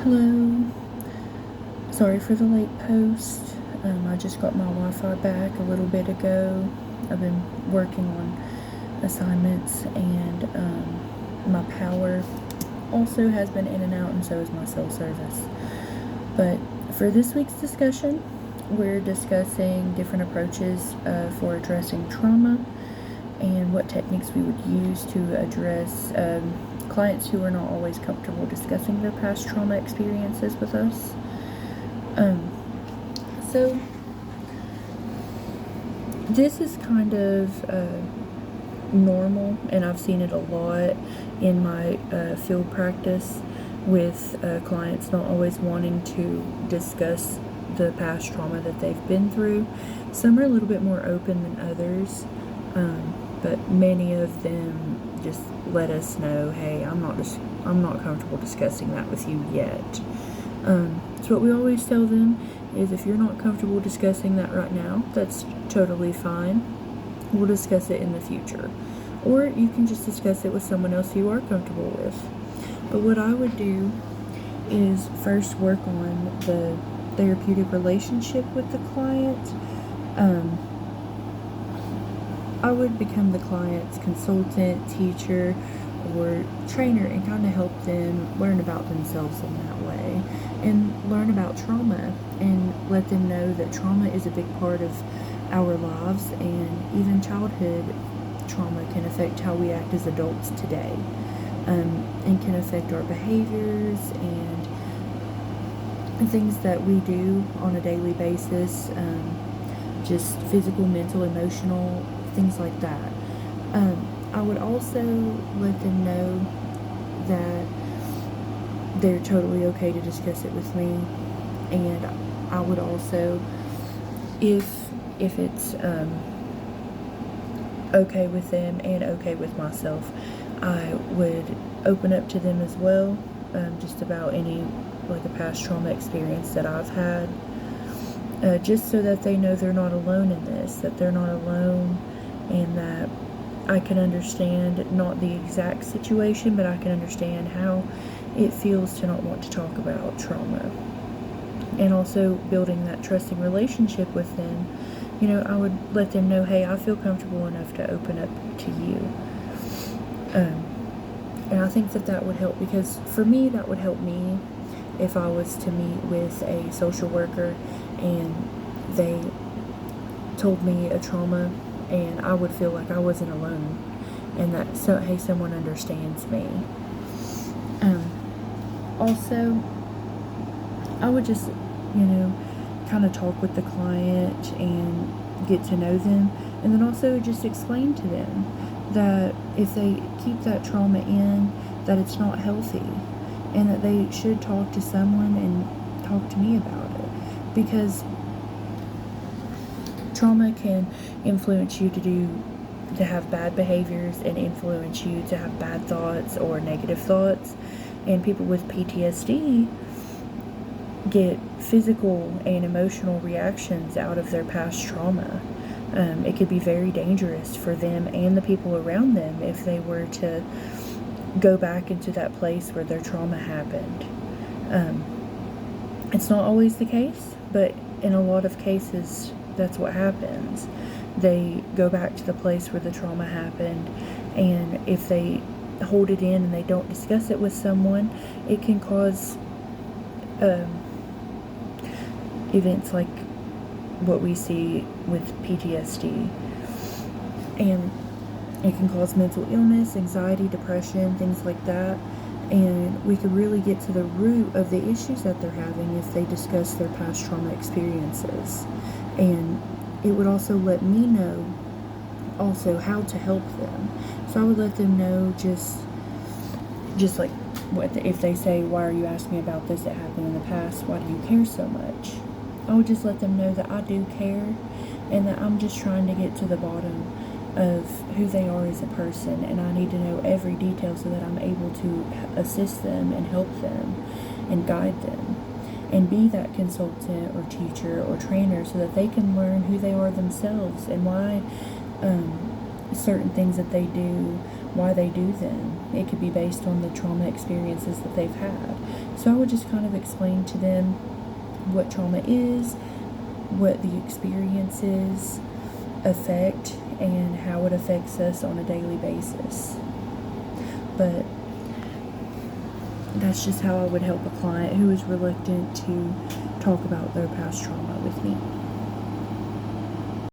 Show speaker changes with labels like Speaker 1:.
Speaker 1: Hello. Sorry for the late post. I just got my Wi-Fi back a little bit ago. I've been working on assignments, and my power also has been in and out, and so is my cell service. But for this week's discussion, we're discussing different approaches for addressing trauma and what techniques we would use to address clients who are not always comfortable discussing their past trauma experiences with us. So this is kind of normal, and I've seen it a lot in my field practice with clients not always wanting to discuss the past trauma that they've been through. Some are a little bit more open than others, but many of them just let us know, hey, I'm not comfortable discussing that with you yet. So what we always tell them is, if you're not comfortable discussing that right now, that's totally fine. We'll discuss it in the future. Or you can just discuss it with someone else you are comfortable with. But what I would do is first work on the therapeutic relationship with the client. I would become the client's consultant, teacher, or trainer, and kind of help them learn about themselves in that way, and learn about trauma, and let them know that trauma is a big part of our lives, and even childhood trauma can affect how we act as adults today, and can affect our behaviors and things that we do on a daily basis, just physical, mental, emotional, things like that. I would also let them know that they're totally okay to discuss it with me, and I would also, if it's okay with them and okay with myself, I would open up to them as well, just about any like a past trauma experience that I've had, just so that they know they're not alone in this, that they're not alone, and that I can understand not the exact situation, but I can understand how it feels to not want to talk about trauma. And also building that trusting relationship with them. I would let them know, hey, I feel comfortable enough to open up to you. And I think that would help, because for me, that would help me if I was to meet with a social worker and they told me a trauma, and I would feel like I wasn't alone, and that, hey, someone understands me. Also, I would just, kind of talk with the client and get to know them, and then also just explain to them that if they keep that trauma in, that it's not healthy, and that they should talk to someone and talk to me about it, because trauma can influence you to have bad behaviors, and influence you to have bad thoughts or negative thoughts. And people with PTSD get physical and emotional reactions out of their past trauma. It could be very dangerous for them and the people around them if they were to go back into that place where their trauma happened. It's not always the case, but in a lot of cases, that's what happens. They go back to the place where the trauma happened, and if they hold it in and they don't discuss it with someone, it can cause events like what we see with PTSD, and it can cause mental illness, anxiety, depression, things like that. And we could really get to the root of the issues that they're having if they discuss their past trauma experiences. And it would also let me know also how to help them. So I would let them know, just like if they say, why are you asking me about this that happened in the past? Why do you care so much? I would just let them know that I do care, and that I'm just trying to get to the bottom of who they are as a person, and I need to know every detail so that I'm able to assist them and help them and guide them, and be that consultant or teacher or trainer, so that they can learn who they are themselves, and why certain things that they do, why they do them. It could be based on the trauma experiences that they've had. So I would just kind of explain to them what trauma is, what the experiences affect, and how it affects us on a daily basis. But that's just how I would help a client who is reluctant to talk about their past trauma with me.